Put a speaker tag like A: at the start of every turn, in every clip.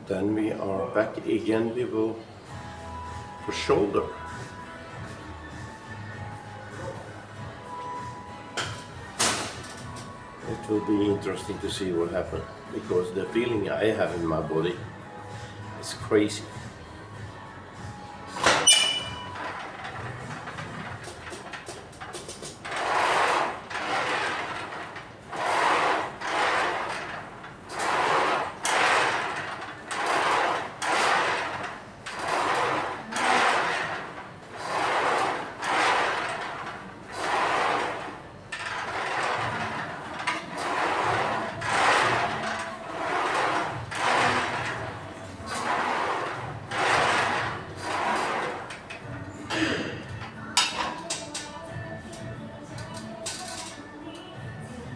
A: Then we are back again. We will for shoulder. It will be interesting to see what happens, because the feeling I have in my body is crazy.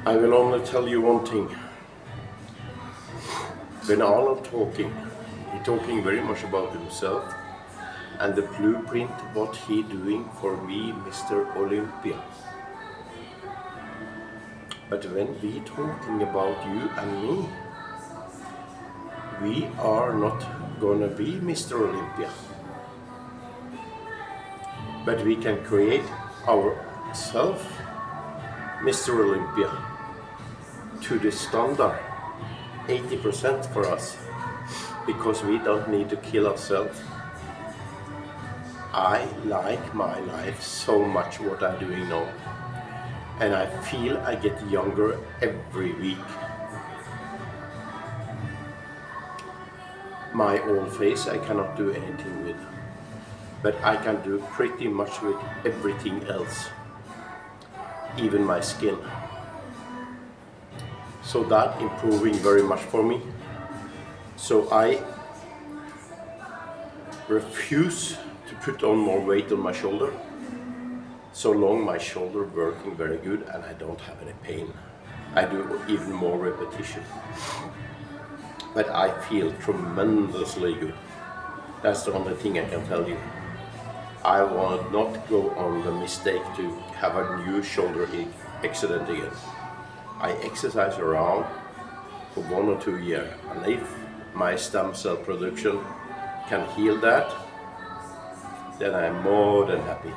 A: I will only tell you one thing. When Arnold talking, he talking very much about himself and the blueprint what he doing for we Mr. Olympia. But when we talking about you and me, we are not gonna be Mr. Olympia. But we can create ourselves Mr. Olympia to the standard 80% for us, because we don't need to kill ourselves. I like my life so much what I'm doing now, and I feel I get younger every week. My old face I cannot do anything with, but I can do pretty much with everything else, even my skin. So that improving very much for me. So I refuse to put on more weight on my shoulder, so long my shoulder working very good and I don't have any pain. I do even more repetition, but I feel tremendously good. That's the only thing I can tell you. I will not go on the mistake to have a new shoulder accident again. I exercise around for 1 or 2 years, and if my stem cell production can heal that, then I'm more than happy.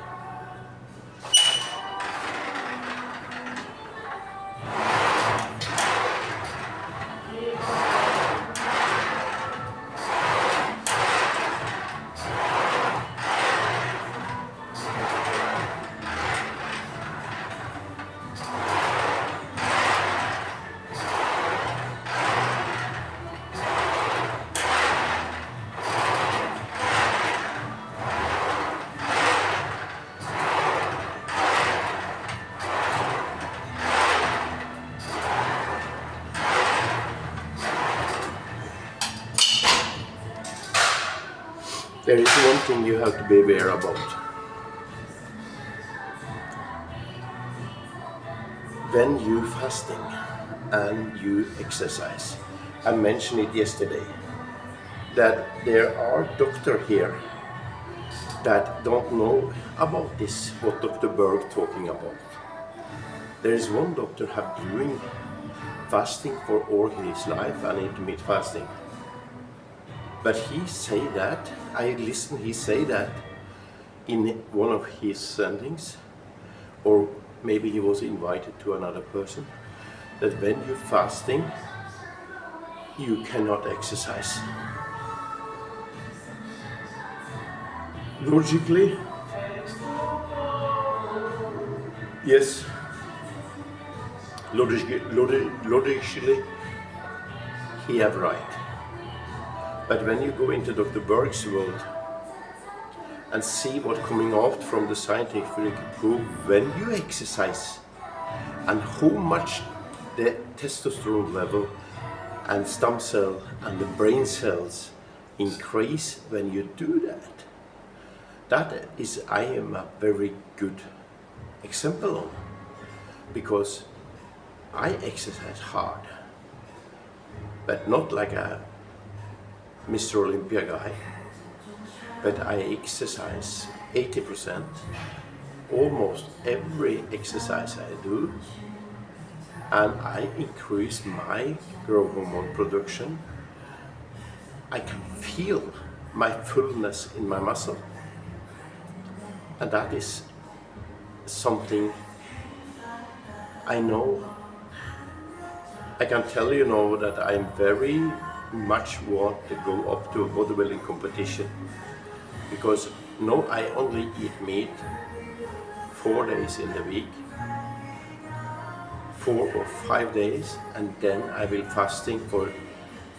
A: There is one thing you have to be aware about. When you fasting and you exercise, I mentioned it yesterday, that there are doctors here that don't know about this, what Dr. Berg talking about. There is one doctor have doing fasting for all his life and intermittent fasting. But he say that, I listen, he say that in one of his sendings, or maybe he was invited to another person, that when you're fasting, you cannot exercise. Logically, yes, logically, he have right. But when you go into Dr. Berg's world and see what's coming out from the scientific proof when you exercise and how much the testosterone level and stem cell and the brain cells increase when you do that, that is I am a very good example on, because I exercise hard, but not like a Mr. Olympia guy, but I exercise 80%, almost every exercise I do, and I increase my growth hormone production I can feel my fullness in my muscle. And that is something I know. I can tell you now that I very much want to go up to a bodybuilding competition, because now I only eat meat 4 days in the week, 4 or 5 days, and then I will fasting for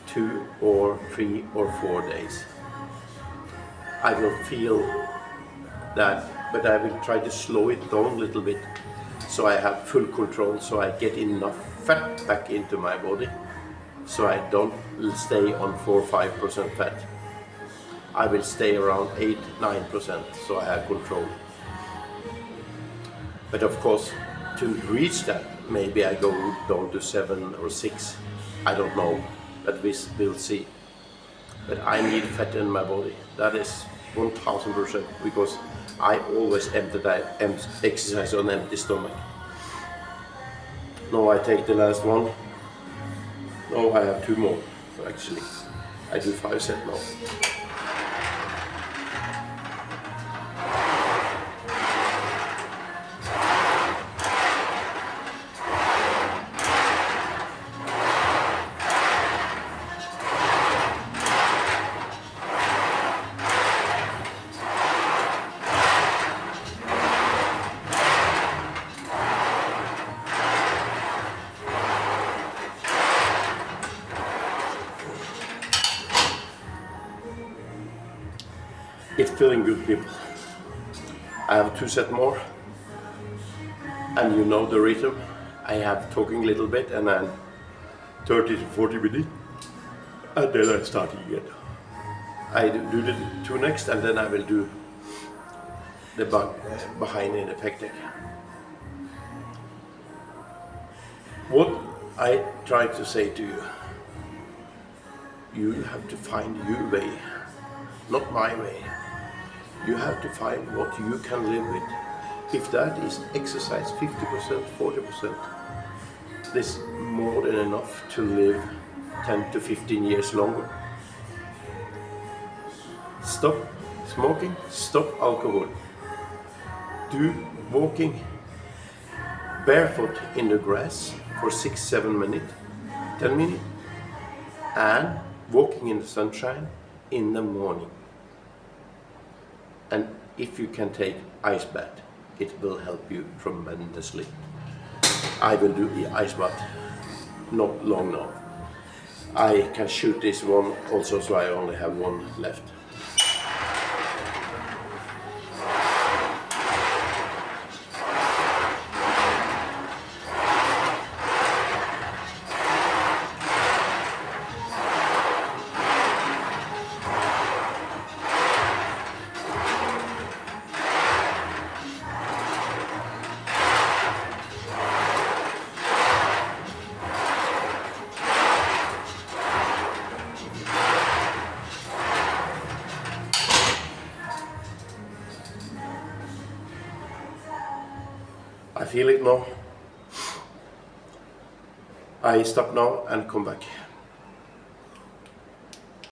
A: 2 or 3 or 4 days. I will feel that, but I will try to slow it down a little bit so I have full control, so I get enough fat back into my body, so I don't stay on 4 or 5% fat. I will stay around 8-9%, so I have control. But of course, to reach that, maybe I go down to 7 or 6. I don't know, but we'll see. But I need fat in my body. That is 1000%, because I always exercise on empty stomach. Now I take the last one. No, I have 2 more, actually. I do 5 sets now. It's feeling good, people. I have 2 sets more, and you know the rhythm. I have talking a little bit, and then 30 to 40 minutes, and then I start again. I do the 2 next, and then I will do the behind in the pec. What I try to say to you, you have to find your way, not my way. You have to find what you can live with. If that is exercise 50%, 40%, this is more than enough to live 10 to 15 years longer. Stop smoking, stop alcohol. Do walking barefoot in the grass for 6-7 minutes, 10 minutes, and walking in the sunshine in the morning. And if you can take ice bath, it will help you tremendously. I will do the ice bath not long now. I can shoot this one also, so I only have 1 left. I feel it now. I stop now and come back.